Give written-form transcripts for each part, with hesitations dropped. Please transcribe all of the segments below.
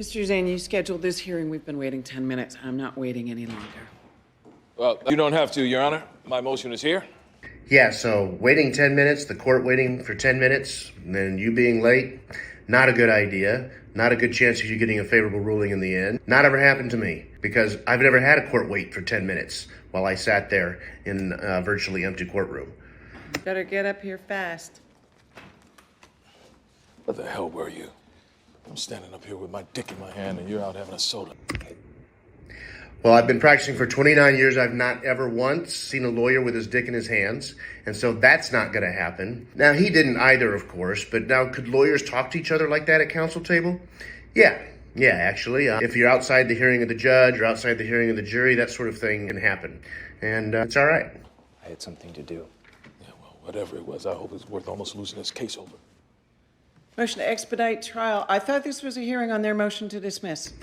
Mr. Zane, you scheduled this hearing. We've been waiting 10 minutes. I'm not waiting any longer. Well, you don't have to, Your Honor. My motion is here. Yeah, so waiting 10 minutes, the court waiting for 10 minutes, and then you being late, not a good idea. Not a good chance of you getting a favorable ruling in the end. Not ever happened to me, because I've never had a court wait for 10 minutes while I sat there in a virtually empty courtroom. Better get up here fast. What the hell were you? I'm standing up here with my dick in my hand and you're out having a soda. Well, I've been practicing for 29 years. I've not ever once seen a lawyer with his dick in his hands, and so that's not going to happen. Now, he didn't either, of course, but now could lawyers talk to each other like that at counsel table? Yeah, actually. If you're outside the hearing of the judge or outside the hearing of the jury, that sort of thing can happen, and it's all right. I had something to do. Yeah, well, whatever it was, I hope it's worth almost losing this case over. Motion to expedite trial. I thought this was a hearing on their motion to dismiss.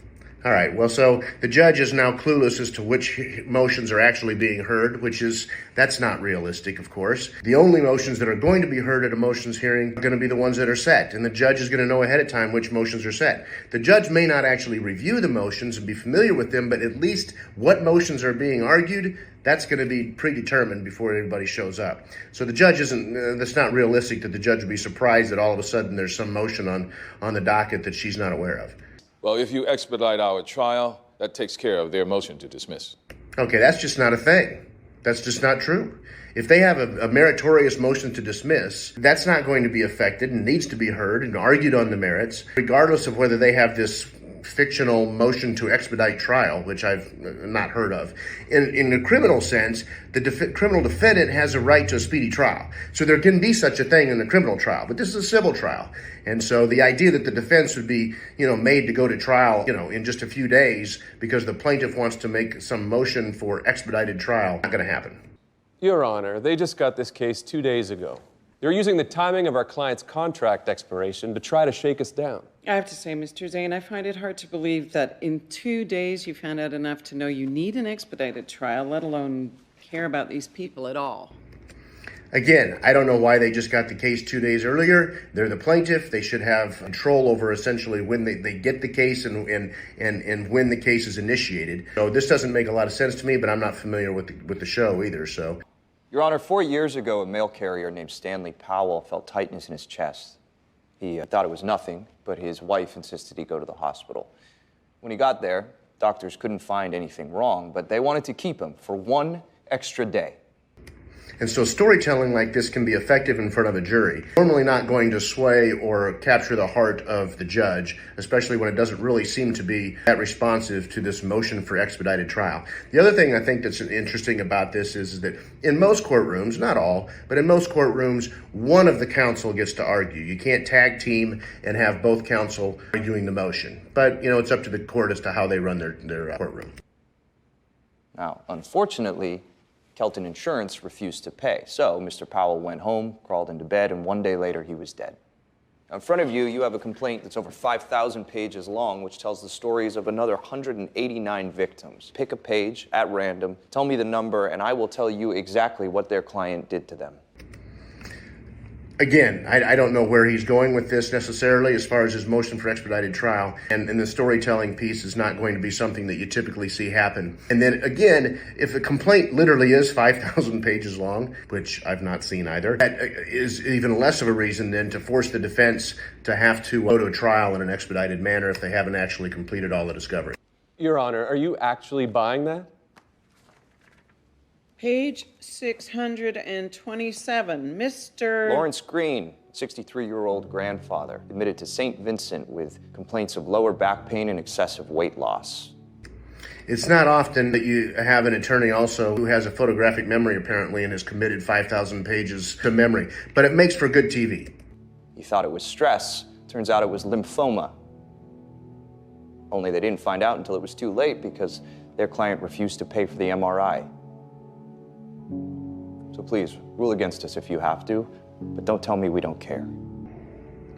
All right, well, so the judge is now clueless as to which motions are actually being heard, that's not realistic, of course. The only motions that are going to be heard at a motions hearing are going to be the ones that are set, and the judge is going to know ahead of time which motions are set. The judge may not actually review the motions and be familiar with them, but at least what motions are being argued, that's going to be predetermined before anybody shows up. So the judge that's not realistic that the judge would be surprised that all of a sudden there's some motion on the docket that she's not aware of. Well, if you expedite our trial, that takes care of their motion to dismiss. Okay, that's just not a thing. That's just not true. If they have a meritorious motion to dismiss, that's not going to be affected and needs to be heard and argued on the merits, regardless of whether they have this fictional motion to expedite trial, which I've not heard of. In the criminal sense, the criminal defendant has a right to a speedy trial. So there can be such a thing in the criminal trial, but this is a civil trial. And so the idea that the defense would be, made to go to trial, in just a few days because the plaintiff wants to make some motion for expedited trial, not going to happen. Your Honor, they just got this case 2 days ago. They're using the timing of our client's contract expiration to try to shake us down. I have to say, Mr. Zane, I find it hard to believe that in 2 days you found out enough to know you need an expedited trial, let alone care about these people at all. Again, I don't know why they just got the case 2 days earlier. They're the plaintiff. They should have control over essentially when they get the case and when the case is initiated. So this doesn't make a lot of sense to me, but I'm not familiar with the show either, so. Your Honor, 4 years ago, a mail carrier named Stanley Powell felt tightness in his chest. He thought it was nothing, but his wife insisted he go to the hospital. When he got there, doctors couldn't find anything wrong, but they wanted to keep him for 1 extra day. And so storytelling like this can be effective in front of a jury. Normally not going to sway or capture the heart of the judge, especially when it doesn't really seem to be that responsive to this motion for expedited trial. The other thing I think that's interesting about this is that in most courtrooms, not all, but in most courtrooms, one of the counsel gets to argue. You can't tag team and have both counsel arguing the motion. But, it's up to the court as to how they run their courtroom. Now, unfortunately, Kelton Insurance refused to pay. So Mr. Powell went home, crawled into bed, and 1 day later he was dead. Now, in front of you, you have a complaint that's over 5,000 pages long, which tells the stories of another 189 victims. Pick a page at random, tell me the number, and I will tell you exactly what their client did to them. Again, I don't know where he's going with this necessarily as far as his motion for expedited trial. And the storytelling piece is not going to be something that you typically see happen. And then again, if a complaint literally is 5,000 pages long, which I've not seen either, that is even less of a reason then to force the defense to have to go to a trial in an expedited manner if they haven't actually completed all the discovery. Your Honor, are you actually buying that? Page 627, Mr. Lawrence Green, 63-year-old grandfather, admitted to St. Vincent with complaints of lower back pain and excessive weight loss. It's not often that you have an attorney also who has a photographic memory apparently and has committed 5,000 pages to memory, but it makes for good TV. He thought it was stress. Turns out it was lymphoma. Only they didn't find out until it was too late because their client refused to pay for the MRI. So please, rule against us if you have to, but don't tell me we don't care.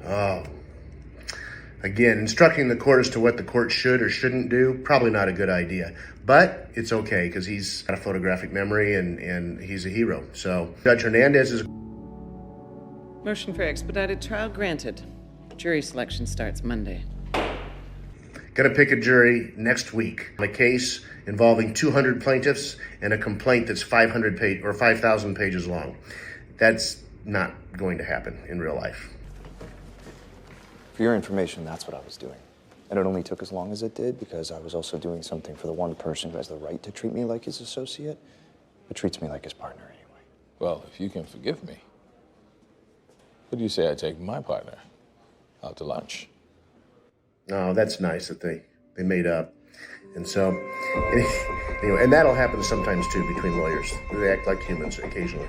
Oh. Again, instructing the court as to what the court should or shouldn't do, probably not a good idea. But it's okay, because he's got a photographic memory and he's a hero. So Judge Hernandez is... Motion for expedited trial granted. Jury selection starts Monday. going to pick a jury next week on a case involving 200 plaintiffs and a complaint that's 5,000 pages long. That's not going to happen in real life. For your information, that's what I was doing. And it only took as long as it did because I was also doing something for the one person who has the right to treat me like his associate, but treats me like his partner anyway. Well, if you can forgive me, what do you say I take my partner out to lunch? Oh, that's nice that they made up. And so, anyway, and that'll happen sometimes too between lawyers. They act like humans occasionally.